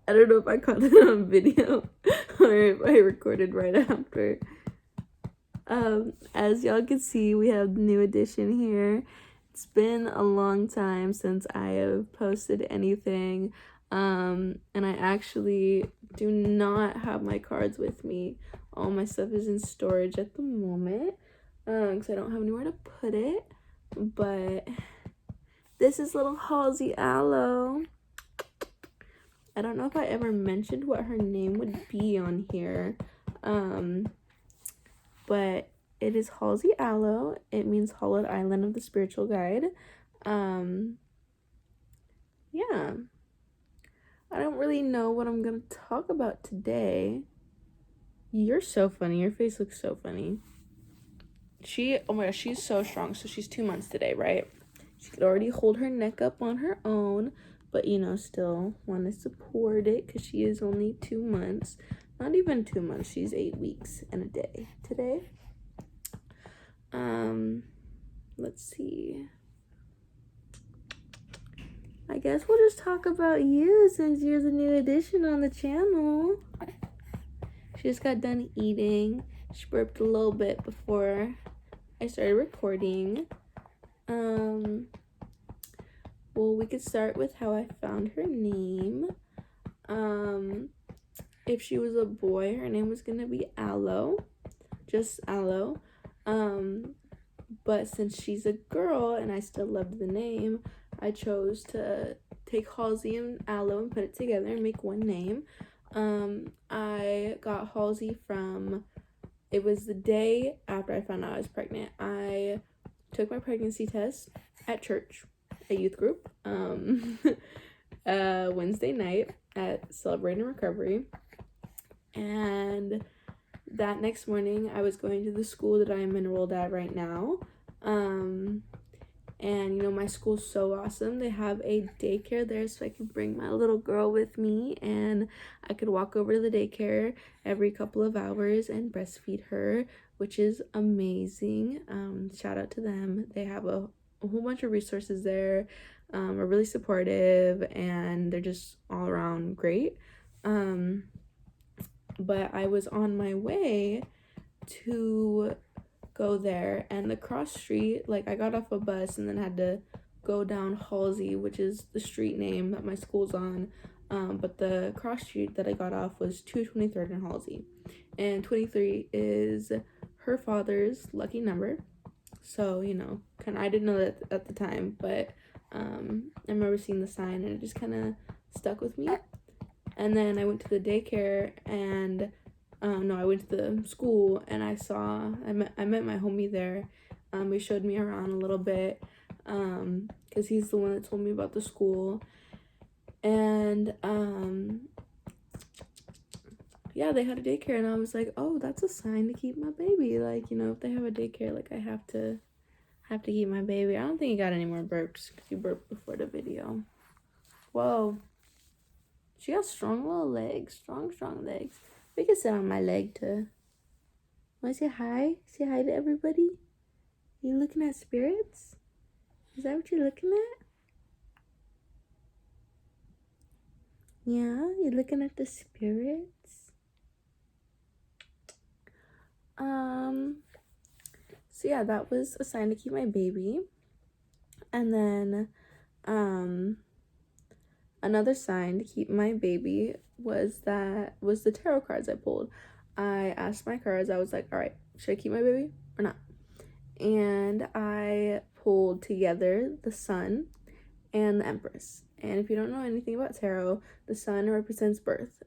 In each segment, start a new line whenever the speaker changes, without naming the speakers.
I don't know if I caught it on video or if I recorded right after. As y'all can see, we have the new edition here. It's been a long time since I have posted anything. And I actually do not have my cards with me. All my stuff is in storage at the moment. Because I don't have anywhere to put it. But this is little HalseyAlo. I don't know if I ever mentioned what her name would be on here. But it is HalseyAlo. It means Hollowed Island of the Spiritual Guide. Yeah. I don't really know what I'm going to talk about today. You're so funny. Your face looks so funny. Oh my gosh, she's so strong. So she's 2 months today, right? She could already hold her neck up on her own, but still want to support it because she is only 2 months. Not even 2 months. She's 8 weeks and a day today. Let's see. I guess we'll just talk about you since you're the new addition on the channel. She just got done eating. She burped a little bit before I started recording. Well, we could start with how I found her name. If she was a boy, her name was gonna be Aloe. Just Aloe. But since she's a girl and I still loved the name, I chose to take Halsey and Aloe and put it together and make one name. I got Halsey it was the day after I found out I was pregnant. I took my pregnancy test at church, a youth group, Wednesday night at Celebrating Recovery. And that next morning, I was going to the school that I am enrolled at right now. And my school's so awesome. They have a daycare there, so I can bring my little girl with me, and I could walk over to the daycare every couple of hours and breastfeed her, which is amazing. Shout out to them. They have a whole bunch of resources there, are really supportive, and they're just all around great. But I was on my way to go there, and the cross street, I got off a bus and then had to go down Halsey, which is the street name that my school's on. But the cross street that I got off was 223rd and Halsey, and 23 is her father's lucky number. So I didn't know that at the time, but I remember seeing the sign and it just kind of stuck with me. And then I went to the daycare and I went to the school, and I met my homie there. He showed me around a little bit, because he's the one that told me about the school. And yeah, they had a daycare, and I was like, oh, that's a sign to keep my baby. If they have a daycare, I have to keep my baby. I don't think he got any more burps because he burped before the video. Whoa. She got strong little legs. Strong legs. We can sit on my leg too. Want to say hi? Say hi to everybody. Are you looking at spirits? Is that what you're looking at? Yeah, you're looking at the spirits. So yeah, that was a sign to keep my baby. And then another sign to keep my baby was the tarot cards I pulled. I asked my cards, I was like, all right, should I keep my baby or not? And I pulled together the Sun and the Empress. And if you don't know anything about tarot, the Sun represents birth.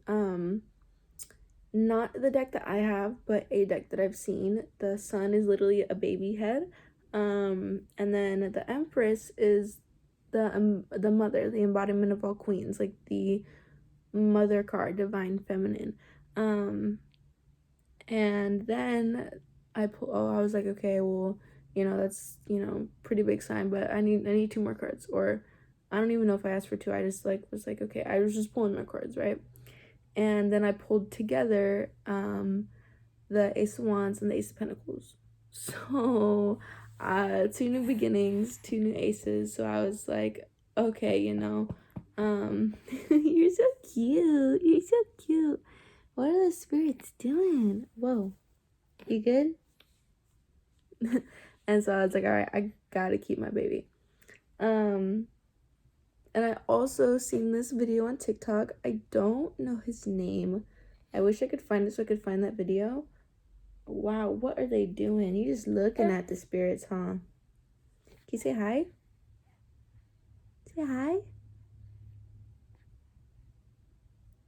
Not the deck that I have, but a deck that I've seen. The Sun is literally a baby head. And then the Empress is the mother, the embodiment of all queens, the mother card, divine feminine. And then I was like, okay, well, that's pretty big sign, but I need 2 more cards. Or I don't even know if I asked for 2. I just was like, okay, I was just pulling my cards, right? And then I pulled together the Ace of Wands and the Ace of Pentacles. So 2 new beginnings, 2 new aces. So I was like, okay, you're so cute. You're so cute. What are the spirits doing? Whoa. You good? And so I was like, all right, I gotta keep my baby. And I also seen this video on TikTok. I don't know his name. I wish I could find it so I could find that video. Wow, what are they doing? You just looking at the spirits, huh? Can you say hi? Say hi.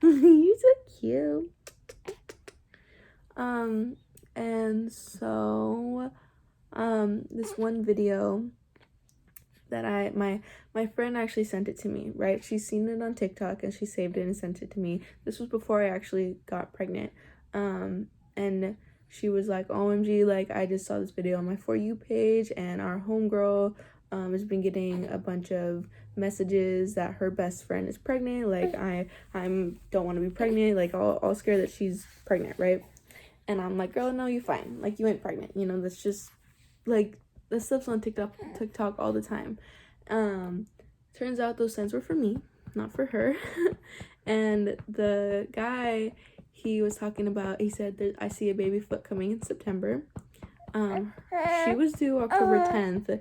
You're so cute. And so, this one video that my friend actually sent it to me, right? She's seen it on TikTok and she saved it and sent it to me. This was before I actually got pregnant. And she was like, OMG, like, I just saw this video on my For You page, and our homegirl has been getting a bunch of messages that her best friend is pregnant. Like, I'm don't want to be pregnant, like, all scared that she's pregnant, right? And I'm like, girl, no, you're fine. Like, you ain't pregnant. You know, that's just, like, this stuff's on TikTok all the time. Turns out those signs were for me, not for her. And the guy, he was talking about, he said, I see a baby foot coming in September. She was due October 10th.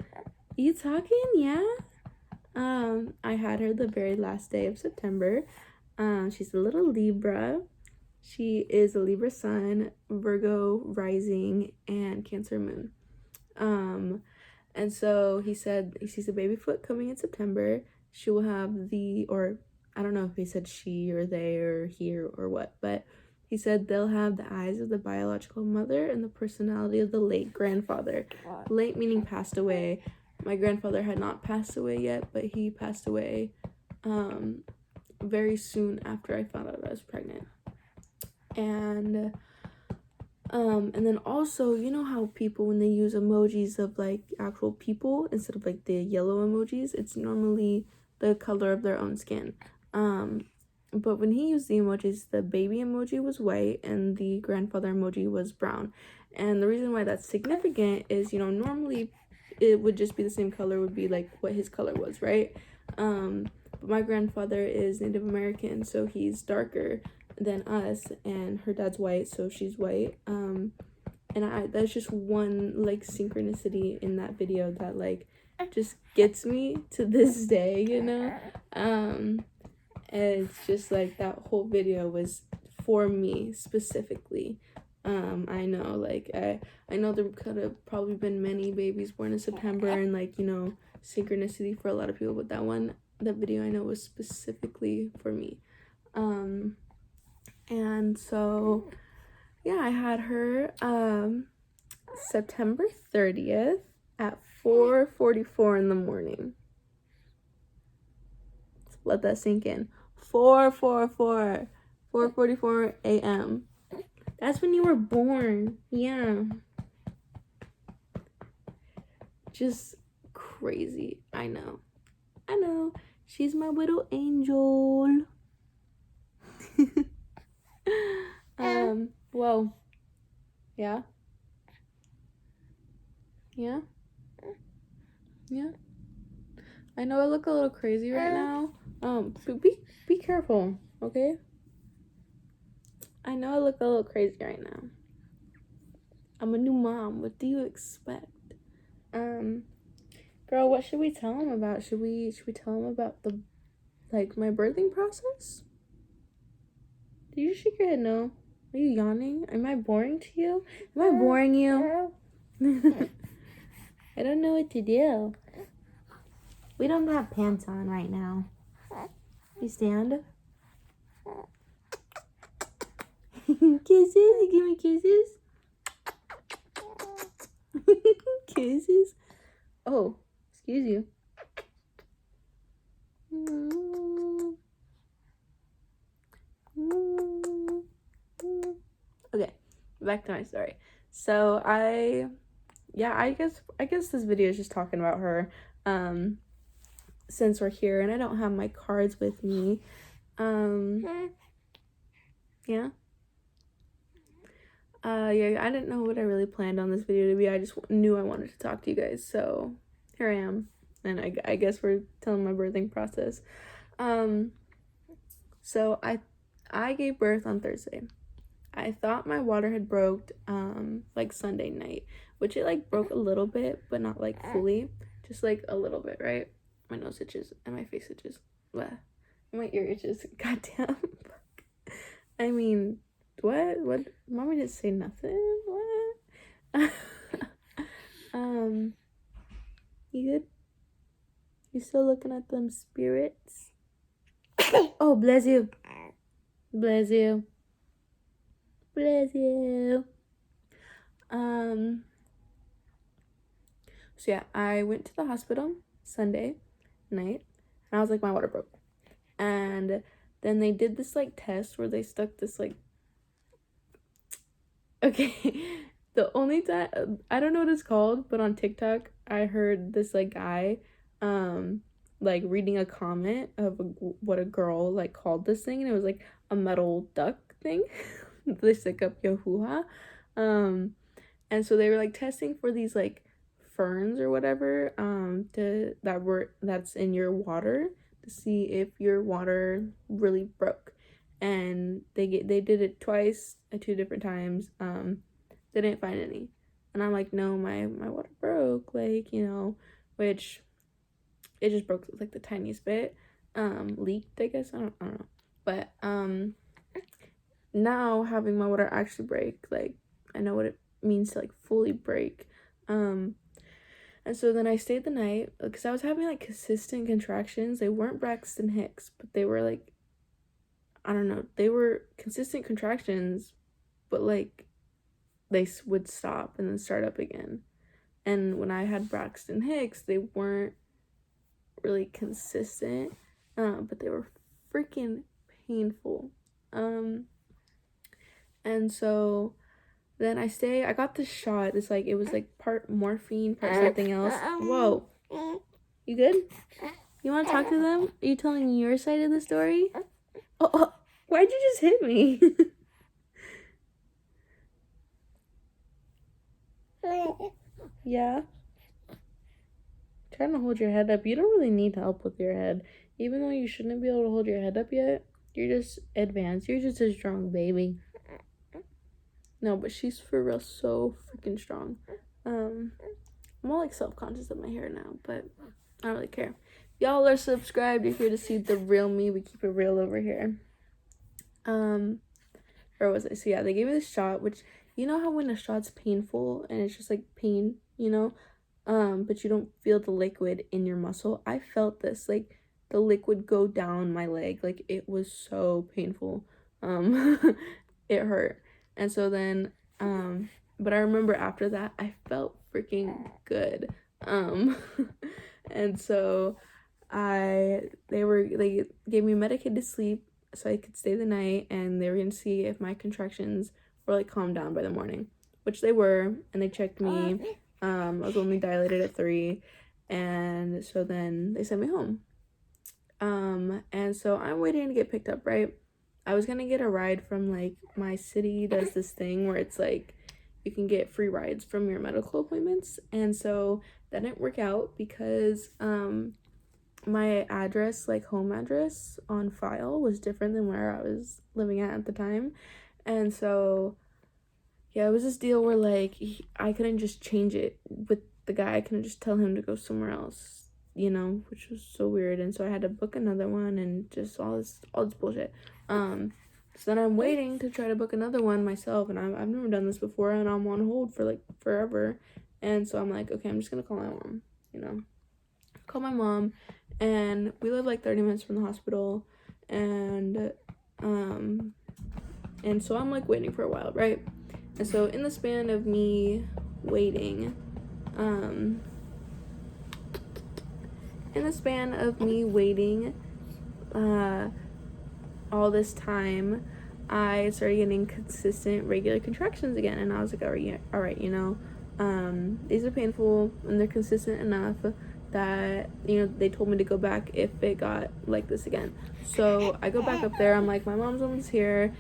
You talking? Yeah. I had her the very last day of September. She's a little Libra. She is a Libra sun, Virgo rising, and Cancer moon. And so he said he sees a baby foot coming in September. She will have or I don't know if he said she or they or he or what, but he said they'll have the eyes of the biological mother and the personality of the late grandfather. Late meaning passed away. My grandfather had not passed away yet, but he passed away very soon after I found out I was pregnant. And then also, you know how people, when they use emojis of like actual people instead of like the yellow emojis, it's normally the color of their own skin. But when he used the emojis, the baby emoji was white and the grandfather emoji was brown. And the reason why that's significant is, you know, normally it would just be the same color, would be like what his color was, right? But my grandfather is Native American, so he's darker than us, and her dad's white, so she's white. And that's just one like synchronicity in that video that like just gets me to this day, you know. And it's just like that whole video was for me specifically. I know, like, I know there could have probably been many babies born in September and, like, you know, synchronicity for a lot of people, but that video I know was specifically for me. And so, yeah, I had her, September 30th at 4:44 in the morning. Let's let that sink in. 4:44 a.m. That's when you were born. Yeah. Just crazy. I know. She's my little angel. Whoa. Yeah. I know I look a little crazy right now. Be careful, okay? I know I look a little crazy right now. I'm a new mom. What do you expect? Girl, what should we tell him about? Should we tell him about my birthing process? Did you shake your head no? Are you yawning? Am I boring to you? Am I boring you? I don't know what to do. We don't have pants on right now. You stand? Kisses? You give me kisses? Kisses? Oh, excuse you. Okay, back to my story. So I guess this video is just talking about her. Since we're here and I don't have my cards with me. Yeah. I didn't know what I really planned on this video to be. I just knew I wanted to talk to you guys, so here I am. And I guess we're telling my birthing process. So I gave birth on Thursday. I thought my water had broke like Sunday night, which it like broke a little bit, but not like fully, just like a little bit, right? My nose itches and my face itches. Blah. My ear itches. Goddamn. I mean, what? Mommy didn't say nothing. What? You good? You still looking at them spirits? Oh, bless you. Bless you. Bless you. So yeah, I went to the hospital Sunday night, and I was like, my water broke. And then they did this like test where they stuck this like, okay, the only time, I don't know what it's called, but on TikTok I heard this like guy like reading a comment of what a girl like called this thing, and it was like a metal duck thing. They stick up your hoo-ha. And so they were like testing for these like ferns or whatever that's in your water to see if your water really broke. And they did it twice at 2 different times. They didn't find any. And I'm like, no, my water broke, like, you know, which it just broke like the tiniest bit. Leaked, I guess. I don't know. But now having my water actually break, like, I know what it means to like fully break. And so then I stayed the night because I was having like consistent contractions. They weren't Braxton Hicks, but they were like, I don't know, they were consistent contractions, but like they would stop and then start up again. And when I had Braxton Hicks, they weren't really consistent, but they were freaking painful. And so then I got this shot. It's like, it was like part morphine, part something else. Whoa. You good? You want to talk to them? Are you telling your side of the story? Oh, why'd you just hit me? Yeah. Trying to hold your head up. You don't really need help with your head. Even though you shouldn't be able to hold your head up yet, you're just advanced. You're just a strong baby. No, but she's for real so freaking strong. I'm all like self-conscious of my hair now, but I don't really care. Y'all are subscribed. You're here to see the real me. We keep it real over here. Or was it? So yeah, they gave me this shot, which, you know how when a shot's painful and it's just like pain, you know, but you don't feel the liquid in your muscle. I felt this, like the liquid go down my leg. Like it was so painful. It hurt. And so then, but I remember after that, I felt freaking good. And so they gave me Medicaid to sleep so I could stay the night, and they were gonna see if my contractions were like calmed down by the morning, which they were, and they checked me. I was only dilated at 3, and so then they sent me home. And so I'm waiting to get picked up, right? I was gonna get a ride from like my city does this thing where it's like you can get free rides from your medical appointments, and so that didn't work out because my address, like home address on file, was different than where I was living at the time. And so yeah, it was this deal where like I couldn't just change it with the guy. I couldn't just tell him to go somewhere else, you know, which was so weird. And so I had to book another one and just all this bullshit. So then I'm waiting to try to book another one myself, and I've never done this before, and I'm on hold for like forever. And so I'm like, okay, I'm just gonna call my mom, you know. Call my mom, and we live like 30 minutes from the hospital, and so I'm like waiting for a while, right? And so in the span of me waiting, all this time, I started getting consistent, regular contractions again, and I was like, all right, you know, these are painful, and they're consistent enough that, you know, they told me to go back if it got like this again. So I go back up there. I'm like, my mom's almost here.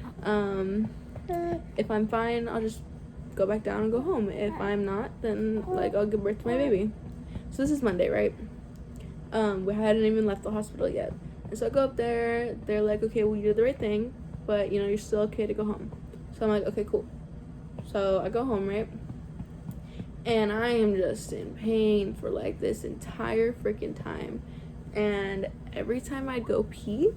If I'm fine, I'll just go back down and go home. If I'm not, then like I'll give birth to my baby. So this is Monday, right? We hadn't even left the hospital yet. And so I go up there. They're like, okay, well, you did the right thing, but, you're still okay to go home. So I'm like, okay, cool. So I go home, right? And I am just in pain for, like, this entire freaking time. And every time I'd go pee,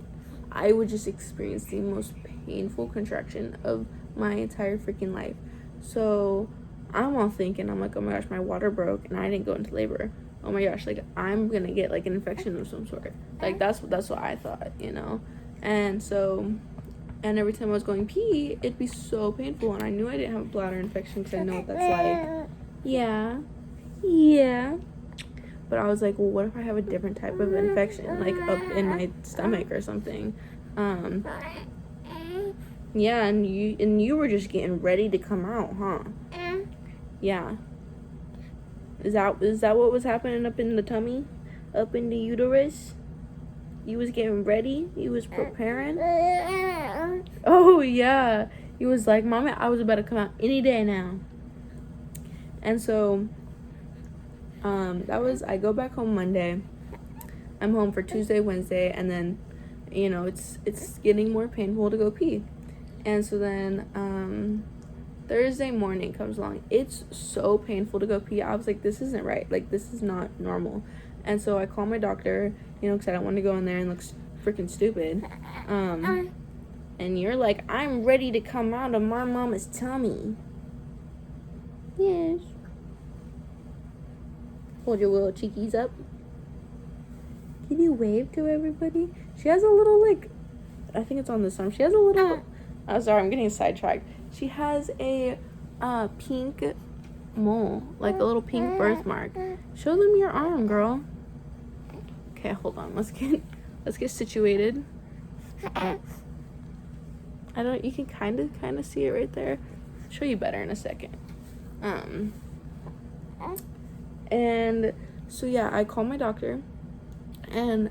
I would just experience the most painful contraction of my entire freaking life. So I'm all thinking, I'm like, oh my gosh, my water broke and I didn't go into labor. Oh my gosh, like, I'm gonna get, like, an infection of some sort. Like, that's what I thought, And so, and every time I was going pee, it'd be so painful. And I knew I didn't have a bladder infection because I know what that's like. Yeah. But I was like, well, what if I have a different type of infection, like up in my stomach or something? Yeah, and you were just getting ready to come out, huh? Yeah. Is that what was happening up in the tummy, up in the uterus? You was getting ready. You was preparing. Oh yeah. He was like, Mommy, I was about to come out any day now. And so, I go back home Monday. I'm home for Tuesday, Wednesday, and then, it's getting more painful to go pee. And so then, Thursday morning comes along. It's so painful to go pee. I was like, this isn't right. Like, this is not normal. And so I call my doctor, because I don't want to go in there and look freaking stupid. And you're like, I'm ready to come out of my mama's tummy. Yes. Hold your little cheekies up. Can you wave to everybody? She has a little, like, I think it's on this arm. She has a little, oh, sorry, I'm getting sidetracked. She has a pink mole, like a little pink birthmark. Show them your arm, girl. Okay, hold on. Let's get situated. You can kind of see it right there. I'll show you better in a second. And so yeah, I call my doctor. And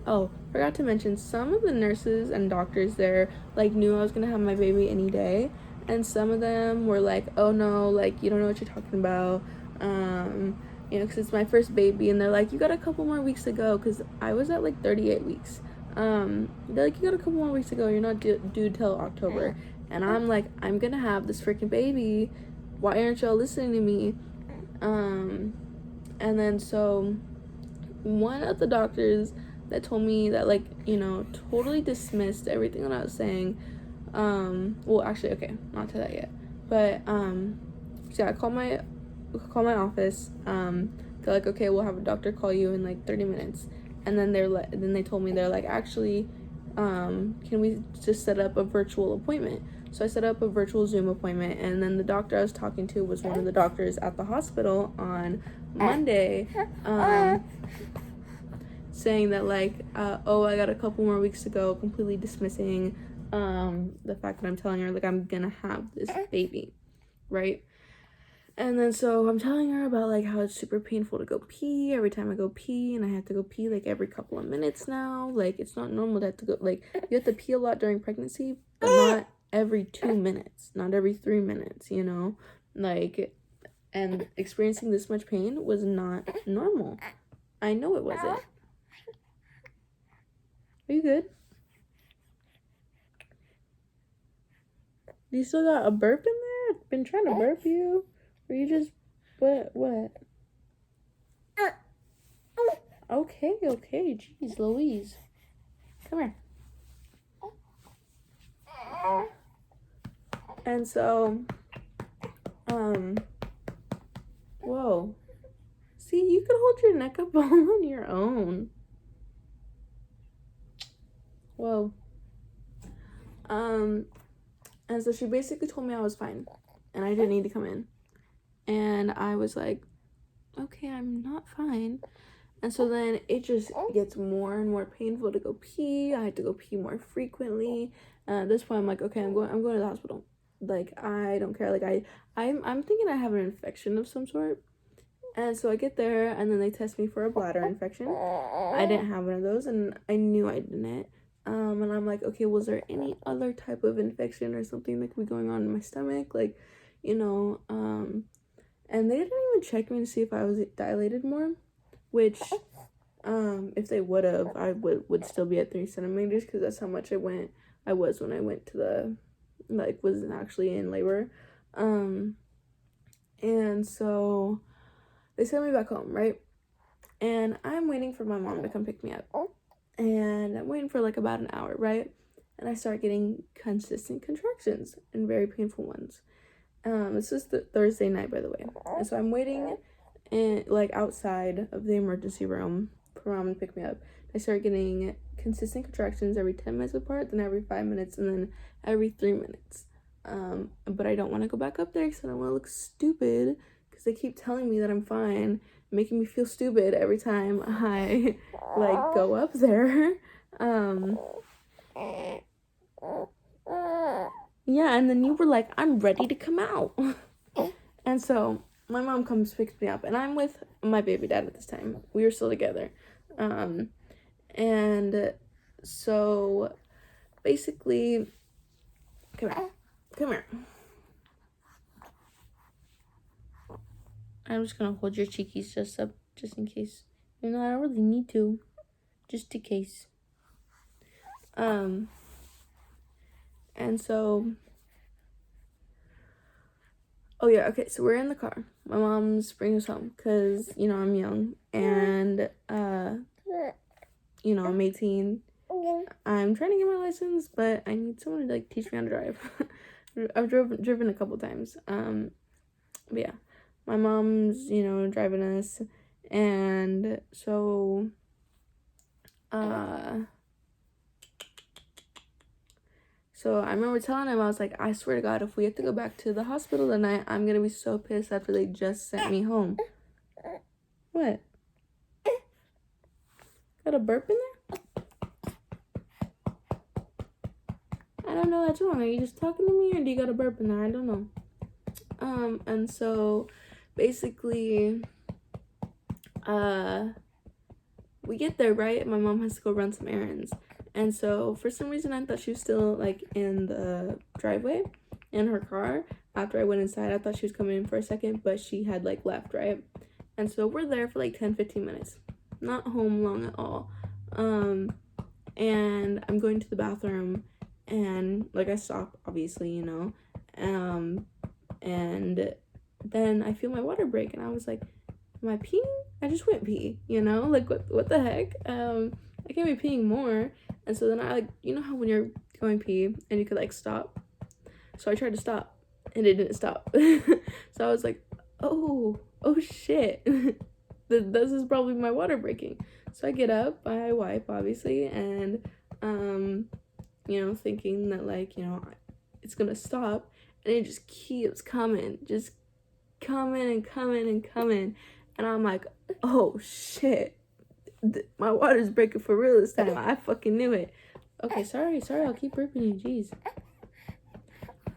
forgot to mention, some of the nurses and doctors there, like, knew I was gonna have my baby any day, and some of them were like, oh no, like, you don't know what you're talking about, because it's my first baby. And they're like, you got a couple more weeks to go, because I was at like 38 weeks. They're like, you got a couple more weeks to go, you're not due till October. And I'm like, I'm gonna have this freaking baby, why aren't y'all listening to me? And then so one of the doctors that told me that, like, totally dismissed everything that I was saying. Well, actually, okay, not to that yet. But, so yeah, I call my office. They're like, okay, we'll have a doctor call you in like 30 minutes. And then they told me, they're like, actually, can we just set up a virtual appointment? So I set up a virtual Zoom appointment, and then the doctor I was talking to was one of the doctors at the hospital on Monday, saying that, like, I got a couple more weeks to go, completely dismissing the fact that I'm telling her, like, I'm gonna have this baby, right? And then so I'm telling her about, like, how it's super painful to go pee every time I go pee, and I have to go pee like every couple of minutes now. Like, it's not normal to have to go, like, you have to pee a lot during pregnancy, but not every 2 minutes, not every 3 minutes, like, and experiencing this much pain was not normal. I know it wasn't. Are you good? You still got a burp in there? I've been trying to burp you. Or you just, what? Okay, jeez Louise. Come here. And so, whoa. See, you could hold your neck up all on your own. Whoa. And so she basically told me I was fine and I didn't need to come in. And I was like, okay, I'm not fine. And so then it just gets more and more painful to go pee. I had to go pee more frequently. At this point, I'm like, okay, I'm going to the hospital. Like, I don't care. Like, I'm thinking I have an infection of some sort. And so I get there, and then they test me for a bladder infection. I didn't have one of those, and I knew I didn't. And I'm like, okay, was there any other type of infection or something that could be going on in my stomach? Like, and they didn't even check me to see if I was dilated more, which If they would have, I would still be at 3 centimeters, because that's how much I was when I went to the, like, was actually in labor. And so they sent me back home, right? And I'm waiting for my mom to come pick me up. And I'm waiting for like about an hour, right? And I start getting consistent contractions and very painful ones. This was the Thursday night, by the way. And so I'm waiting like outside of the emergency room for mom to pick me up. I start getting consistent contractions every 10 minutes apart, then every 5 minutes, and then every 3 minutes. But I don't want to go back up there because I don't want to look stupid, because they keep telling me that I'm fine, making me feel stupid every time I like go up there. Yeah, and then you were like, I'm ready to come out. And so my mom comes, picks me up, and I'm with my baby dad at this time. We were still together. And so basically, come here. I'm just gonna hold your cheekies just up, just in case. You know, I don't really need to, just in case. And so, oh yeah, okay, so we're in the car. My mom's bringing us home, because, you know, I'm young, and, you know, I'm 18. I'm trying to get my license, but I need someone to, like, teach me how to drive. I've driven a couple times. But yeah, my mom's, you know, driving us, and so, so I remember telling him, I was like, I swear to God, if we have to go back to the hospital tonight, I'm gonna be so pissed after they just sent me home. What? Got a burp in there? I don't know, that's wrong. Are you just talking to me, or do you got a burp in there? I don't know. And so basically, we get there, right? My mom has to go run some errands. And so for some reason, I thought she was still like in the driveway in her car. After I went inside, I thought she was coming in for a second, but she had like left, right? And so we're there for like 10-15 minutes. Not home long at all. And I'm going to the bathroom, and like I stop, obviously, you know. And then I feel my water break, and I was like, am I peeing? I just went pee, you know? Like, what the heck? I can't be peeing more. And so then I, like, you know how when you're going pee and you could, like, stop? So I tried to stop, and it didn't stop. So I was like, oh shit. This is probably my water breaking. So I get up, I wipe, obviously, and, you know, thinking that, like, you know, it's gonna stop, and it just keeps coming, just coming and coming and coming. And I'm like, oh shit, my water's breaking for real this time. I fucking knew it. Okay, sorry, I'll keep burping you, jeez.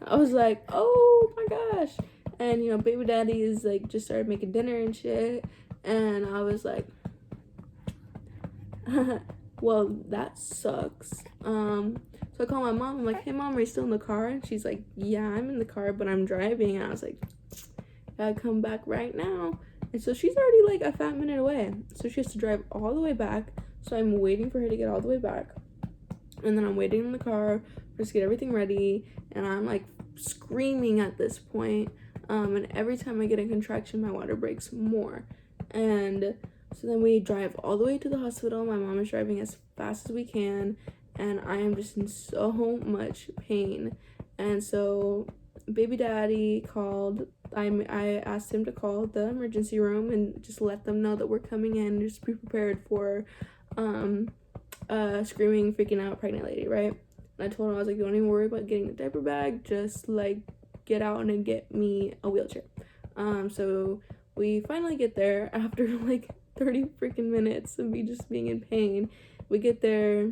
I was like, oh my gosh. And, you know, baby daddy is like, just started making dinner and shit. And I was like, well, that sucks. So I call my mom. I'm like, hey mom, are you still in the car? And she's like, yeah, I'm in the car, but I'm driving. And I was like, gotta come back right now. And so she's already like a fat minute away. So she has to drive all the way back. So I'm waiting for her to get all the way back. And then I'm waiting in the car for us to get everything ready. And I'm like screaming at this point. And every time I get a contraction, my water breaks more. And so then we drive all the way to the hospital. My mom is driving as fast as we can. And I am just in so much pain. And so baby daddy called. I asked him to call the emergency room and just let them know that we're coming in. Just be prepared for screaming, freaking out pregnant lady, right? And I told him, I was like, don't even worry about getting the diaper bag. Just like get out and get me a wheelchair. So we finally get there after like 30 freaking minutes of me just being in pain. We get there,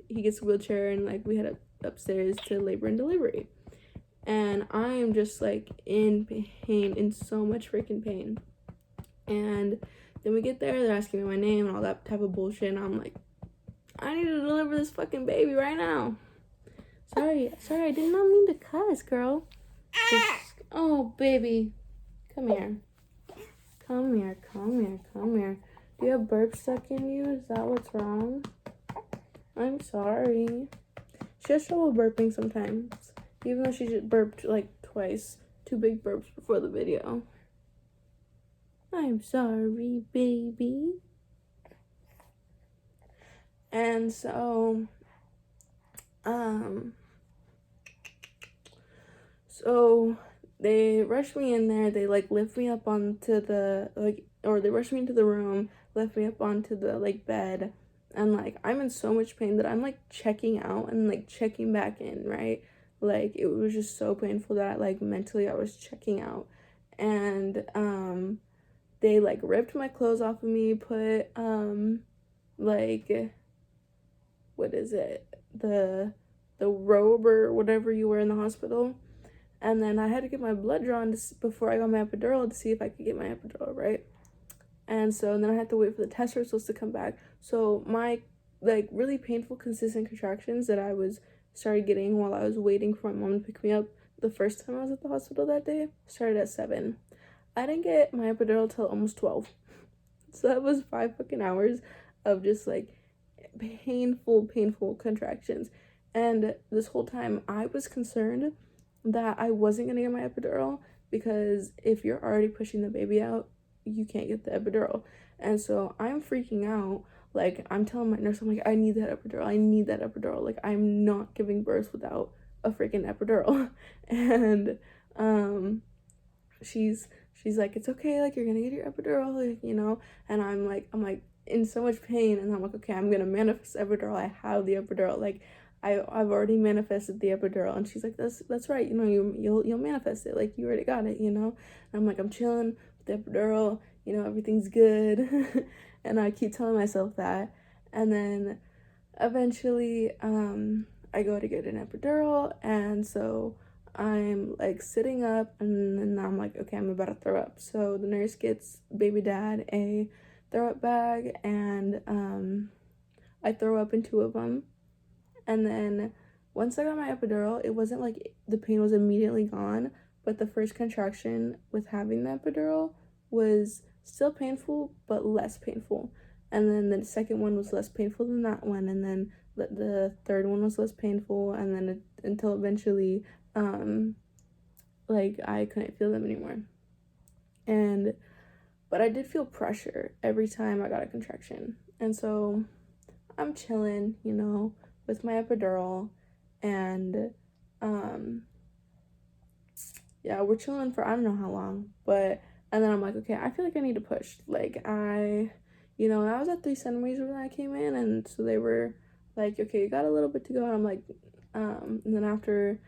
he gets a wheelchair, and like we head upstairs to labor and delivery. And I am just like in pain, in so much freaking pain. And then we get there, they're asking me my name and all that type of bullshit, and I'm like, I need to deliver this fucking baby right now. Sorry, I did not mean to cuss, girl. Oh, baby. Come here. Do you have burp stuck in you? Is that what's wrong? I'm sorry. She has trouble burping sometimes, even though she just burped like twice. 2 big burps before the video. I'm sorry, baby. And so, so they rushed me in there. They like lift me up onto the or they rushed me into the room, lift me up onto the like bed, and like I'm in so much pain that I'm like checking out and like checking back in, right? Like it was just so painful that like mentally I was checking out. And they like ripped my clothes off of me, put like what is it? The robe or whatever you wear in the hospital. And then I had to get my blood drawn before I got my epidural to see if I could get my epidural, right? And so then I had to wait for the test results to come back. So my like really painful consistent contractions that I was started getting while I was waiting for my mom to pick me up the first time I was at the hospital that day started at 7. I didn't get my epidural till almost 12. So that was 5 fucking hours of just like painful contractions. And this whole time I was concerned that I wasn't gonna get my epidural because if you're already pushing the baby out, you can't get the epidural. And so I'm freaking out. Like I'm telling my nurse, I'm like, I need that epidural. Like I'm not giving birth without a freaking epidural. And she's like, it's okay, like you're gonna get your epidural, like, you know. And I'm like in so much pain, and I'm like, okay, I'm gonna manifest epidural. I have the epidural. Like I've already manifested the epidural. And she's like, that's right, you know, you'll manifest it, like you already got it, you know. And I'm like, I'm chilling with the epidural, you know, everything's good. And I keep telling myself that. And then eventually I go to get an epidural, and so I'm like sitting up, and then I'm like, okay, I'm about to throw up. So the nurse gets baby dad a throw up bag, and I throw up in 2 of them. And then once I got my epidural, it wasn't like the pain was immediately gone, but the first contraction with having the epidural was still painful, but less painful. And then the second one was less painful than that one, and then the third one was less painful, and then until eventually like I couldn't feel them anymore. But I did feel pressure every time I got a contraction. And so I'm chilling, you know, with my epidural, and yeah, we're chilling for I don't know how long, but and then I'm like, okay, I feel like I need to push. Like you know, I was at 3 centimeters when I came in, and so they were like, okay, you got a little bit to go. And I'm like, and then after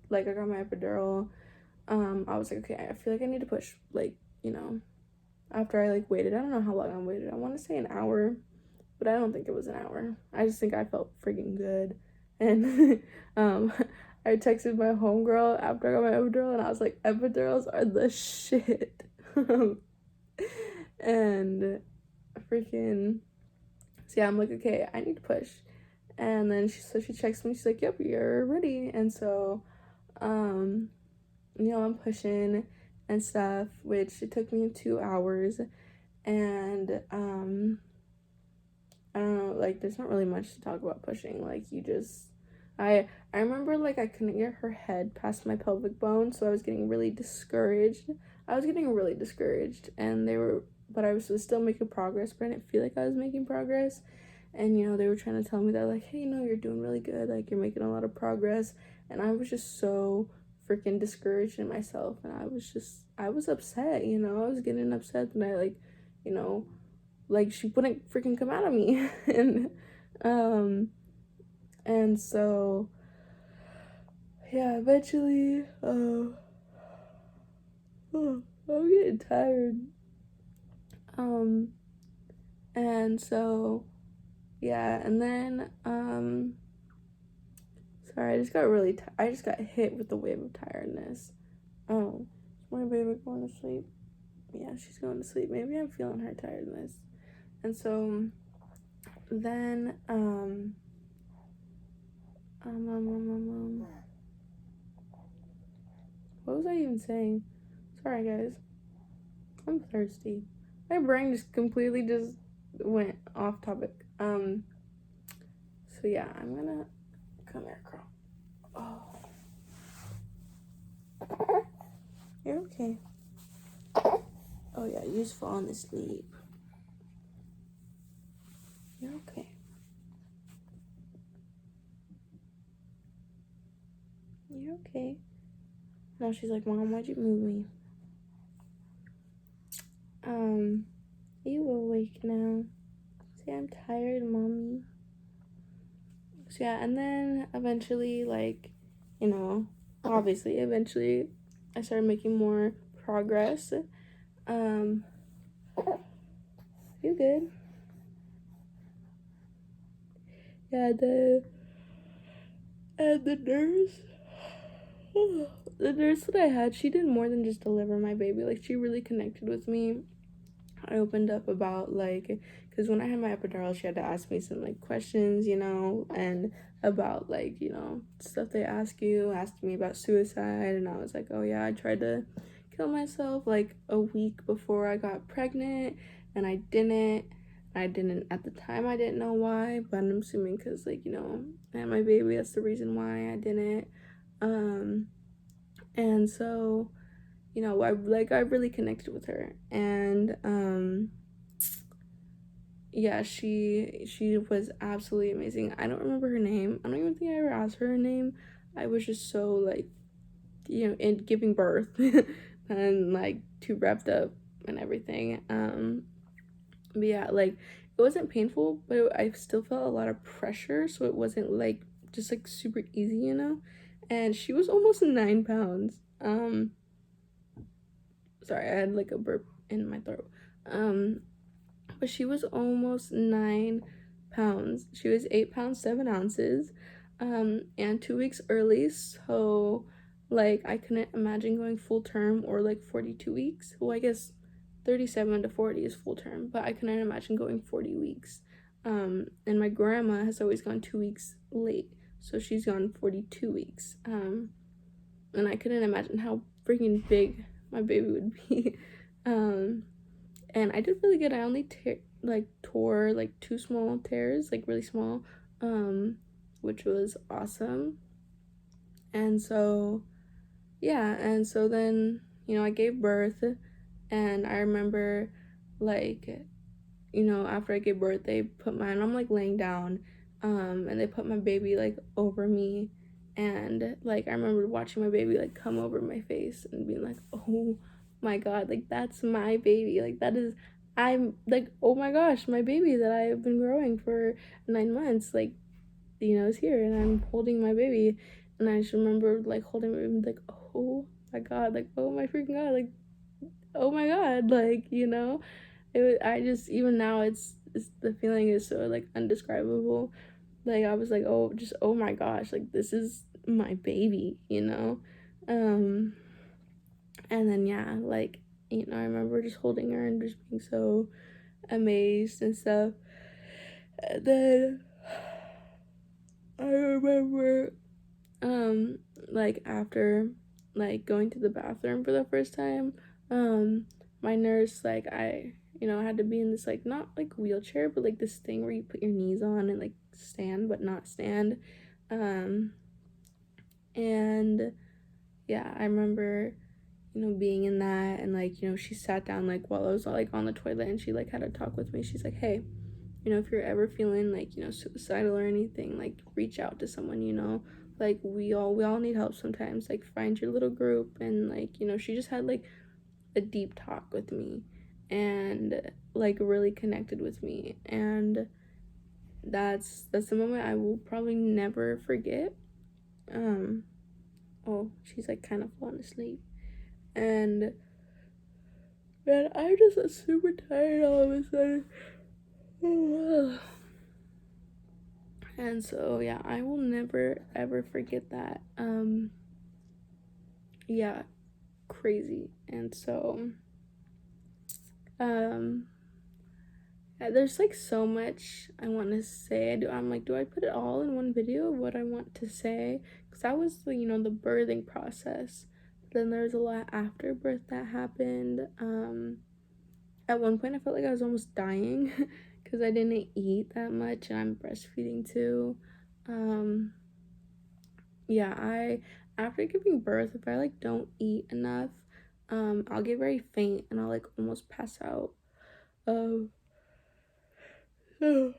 like I got my epidural, I was like, okay, I feel like I need to push. Like, you know, after I like waited, I don't know how long I waited. I want to say an hour, but I don't think it was an hour. I just think I felt freaking good. And I texted my homegirl after I got my epidural, and I was like, epidurals are the shit. And freaking, so yeah, I'm like, okay, I need to push. And then she checks me, she's like, yep, you're ready. And so you know, I'm pushing and stuff, which it took me 2 hours. And I don't know, like there's not really much to talk about pushing. Like you just I remember like I couldn't get her head past my pelvic bone, so I was getting really discouraged. And I was still making progress, but I didn't feel like I was making progress. And you know, they were trying to tell me that like, hey, you know, you're doing really good, like you're making a lot of progress. And I was just so freaking discouraged in myself, and I was upset, you know. I was getting upset that I like, you know, like she wouldn't freaking come out of me. And so yeah, eventually I'm getting tired. And so yeah, and then sorry, I just got hit with the wave of tiredness. Oh, is my baby going to sleep? Yeah, she's going to sleep. Maybe I'm feeling her tiredness. And so then what was I even saying? Sorry guys, I'm thirsty. My brain just completely just went off topic. So yeah, I'm gonna come here, girl. Oh, you're okay. Oh yeah, you just falling asleep. You're okay. You're okay. Now she's like, Mom, why'd you move me? You awake now? Say I'm tired, Mommy. So yeah, and then eventually, like, you know, obviously, eventually, I started making more progress. You good? Yeah, the nurse, the nurse that I had, she did more than just deliver my baby. Like, she really connected with me. I opened up about, like, because when I had my epidural, she had to ask me some, like, questions, you know, and about, like, you know, stuff they asked me about suicide, and I was like, oh yeah, I tried to kill myself, like, a week before I got pregnant, and I didn't at the time. I didn't know why, but I'm assuming because, like, you know, I had my baby, that's the reason why I didn't. And so, you know, I really connected with her, and yeah, she was absolutely amazing. I don't remember her name. I don't even think I ever asked her name. I was just so, like, you know, in giving birth and, like, too wrapped up and everything. But yeah, like, it wasn't painful, but I still felt a lot of pressure, so it wasn't, like, just, like, super easy, you know. And she was almost 9 pounds. Sorry, I had, like, a burp in my throat. But she was almost 9 pounds. She was 8 pounds 7 ounces, and 2 weeks early. So, like, I couldn't imagine going full term, or like 42 weeks. Well, I guess 37 to 40 is full term, but I couldn't imagine going 40 weeks. And my grandma has always gone 2 weeks late, so she's gone 42 weeks. And I couldn't imagine how freaking big my baby would be. And I did really good. I only tore like 2 small tears, like really small, which was awesome. And so yeah, and so then, you know, I gave birth, and I remember, like, you know, after I gave birth, they put my, and I'm like laying down, and they put my baby like over me, and like I remember watching my baby like come over my face and being like, oh my god, like that's my baby, like that is, I'm like, oh my gosh, my baby that I've been growing for 9 months, like, you know, is here, and I'm holding my baby, and I just remember like holding my baby, like, oh my god, like, oh my freaking god, like, oh my god, like, you know, I just, even now, it's the feeling is so, like, undescribable. Like, I was like, oh, just, oh my gosh, like, this is my baby, you know. And then yeah, like, you know, I remember just holding her and just being so amazed and stuff. And then I remember, like, after, like, going to the bathroom for the first time, my nurse, like, I, you know, had to be in this, like, not like wheelchair, but like this thing where you put your knees on and like stand but not stand. And yeah, I remember, you know, being in that, and like, you know, she sat down like while I was like on the toilet, and she like had a talk with me. She's like, hey, you know, if you're ever feeling like, you know, suicidal or anything, like, reach out to someone, you know, like, we all need help sometimes, like, find your little group. And like, you know, she just had like a deep talk with me, and like really connected with me, and that's the moment I will probably never forget. Oh, she's like kind of falling asleep, and man, I'm just super tired all of a sudden. And so yeah, I will never ever forget that. Yeah, crazy. And so there's like so much I want to say. I'm like, do I put it all in one video of what I want to say? Because that was the, you know, the birthing process. Then there's a lot after birth that happened. At one point I felt like I was almost dying because I didn't eat that much and I'm breastfeeding too. Yeah, after giving birth, if I like don't eat enough, I'll get very faint and I'll like almost pass out. Um, oh,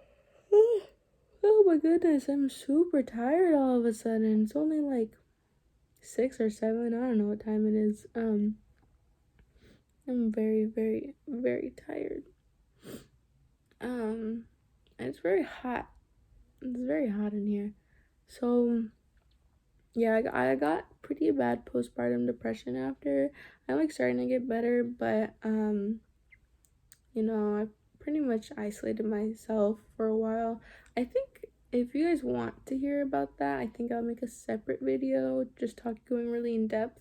oh my goodness, I'm super tired all of a sudden. It's only like 6 or 7. I don't know what time it is. I'm very, very, very tired. And it's very hot. It's very hot in here. So yeah, I got pretty bad postpartum depression after. I'm like starting to get better, but I pretty much isolated myself for a while. I think if you guys want to hear about that, I think I'll make a separate video just going really in depth.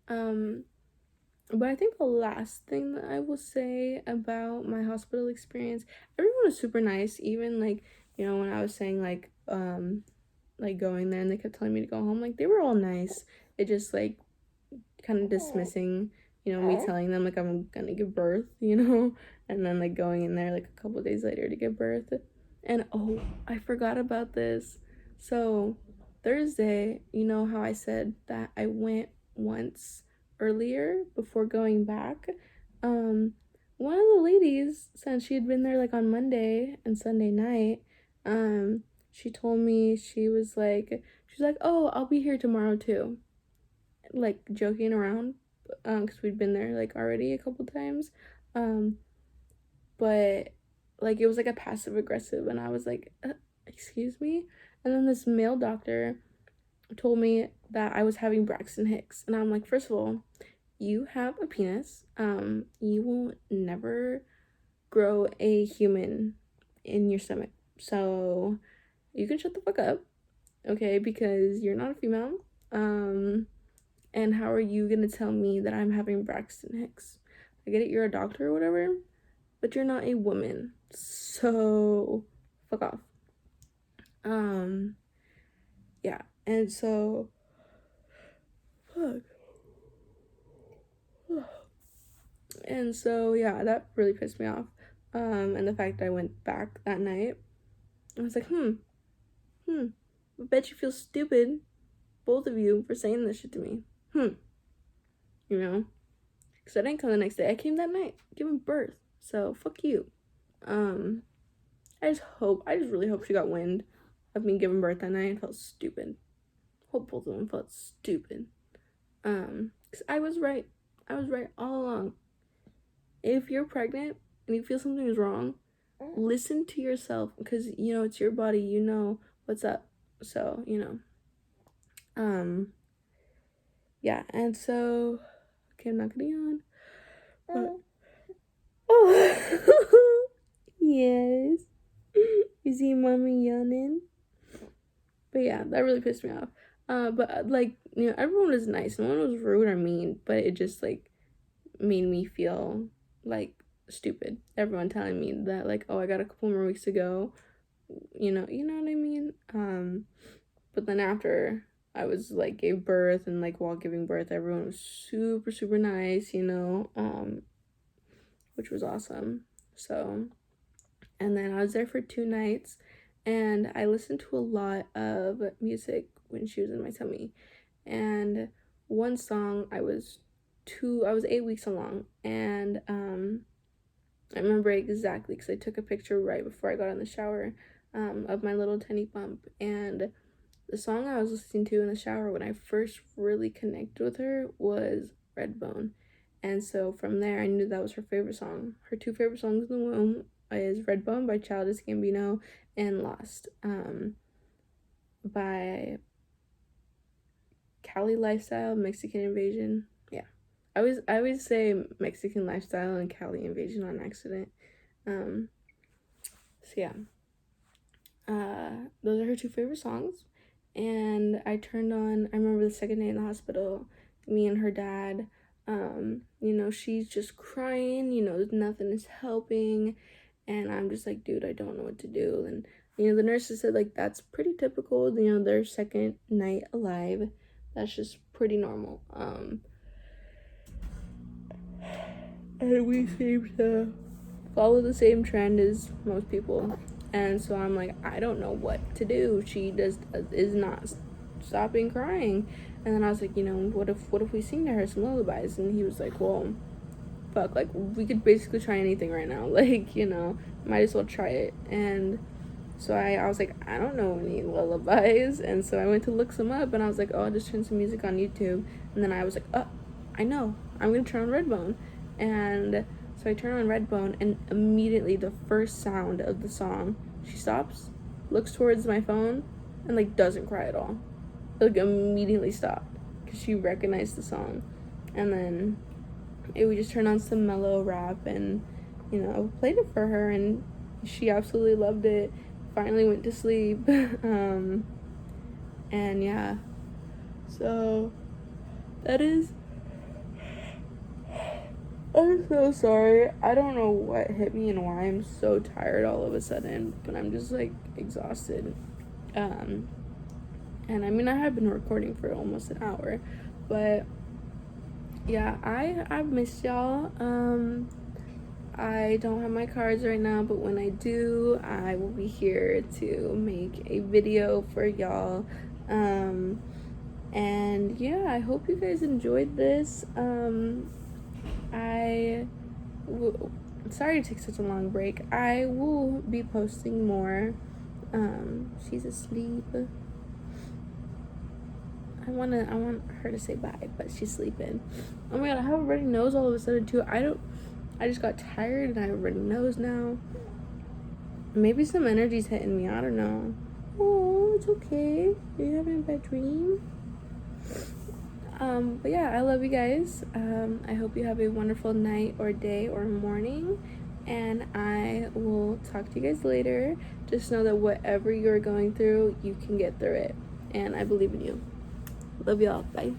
But I think the last thing that I will say about my hospital experience, everyone was super nice. Even like, when I was saying like going there and they kept telling me to go home, like they were all nice. It just like kind of dismissing, me telling them like I'm gonna give birth, and then like going in there like a couple days later to give birth. And oh, I forgot about this. So Thursday, you know how I said that I went once earlier before going back? One of the ladies, since she had been there like on Monday and Sunday night, she told me she's like, oh, I'll be here tomorrow too, like joking around, because we'd been there like already a couple times, but like it was like a passive aggressive, and I was like, excuse me. And then this male doctor told me that I was having Braxton Hicks, and I'm like, first of all, you have a penis. You will never grow a human in your stomach, so you can shut the fuck up, okay? Because you're not a female. And how are you gonna tell me that I'm having Braxton Hicks? I get it, you're a doctor or whatever, but you're not a woman, so fuck off. Yeah, and so fuck. And so yeah, that really pissed me off. And the fact that I went back that night, I was like, I bet you feel stupid, both of you, for saying this shit to me. Because I didn't come the next day. I came that night, giving birth. So fuck you. I just really hope she got wind of me giving birth that night and felt stupid. Hope both of them felt stupid. Because I was right. I was right all along. If you're pregnant and you feel something is wrong, listen to yourself, because it's your body, what's up. So, yeah, and so okay, I'm not gonna yawn. But, oh yes. You see mommy yawning? But yeah, that really pissed me off. But like, everyone was nice. No one was rude or mean, but it just like made me feel like stupid. Everyone telling me that like, oh, I got a couple more weeks to go. You know what I mean? But then after I was like gave birth, and like while giving birth, everyone was super, super nice, which was awesome. So, and then I was there for 2 nights, and I listened to a lot of music when she was in my tummy. And one song, I was 8 weeks along, and I remember exactly because I took a picture right before I got in the shower, of my little tiny bump. And the song I was listening to in the shower when I first really connected with her was Redbone. And so from there, I knew that was her favorite song. Her 2 favorite songs in the womb is Redbone by Childish Gambino and Lost by Cali Lifestyle, Mexican Invasion. Yeah, I always say Mexican Lifestyle and Cali Invasion on accident. So yeah, those are her 2 favorite songs. And I remember the second day in the hospital, me and her dad, she's just crying, nothing is helping. And I'm just like, dude, I don't know what to do. And, the nurses said, like, that's pretty typical, their second night alive. That's just pretty normal. And we seem to follow the same trend as most people. And so I'm like, I don't know what to do. She just is not stopping crying. And then I was like, you know, what if we sing to her some lullabies? And he was like, well, fuck, like, we could basically try anything right now. Like, you know, might as well try it. And so I was like, I don't know any lullabies. And so I went to look some up, and I was like, oh, I'll just turn some music on YouTube. And then I was like, oh, I know, I'm gonna turn on Redbone. And so I turn on Redbone, and immediately the first sound of the song, she stops, looks towards my phone, and like doesn't cry at all. Like immediately stopped because she recognized the song. And then we just turned on some mellow rap, and you know, played it for her, and she absolutely loved it. Finally went to sleep. And yeah, so that is, I'm so sorry. I don't know what hit me and why I'm so tired all of a sudden, but I'm just like exhausted. And I mean, I have been recording for almost an hour, but yeah, I've missed y'all. I don't have my cards right now, but when I do, I will be here to make a video for y'all. And yeah, I hope you guys enjoyed this. Sorry to take such a long break. I will be posting more. She's asleep. I want her to say bye, but she's sleeping. Oh my god, I have a runny nose all of a sudden too. I just got tired and I have a runny nose now. Maybe some energy's hitting me. I don't know. Oh, it's okay. Are you having a bad dream? But yeah, I love you guys. I hope you have a wonderful night or day or morning. And I will talk to you guys later. Just know that whatever you're going through, you can get through it. And I believe in you. Love y'all. Bye.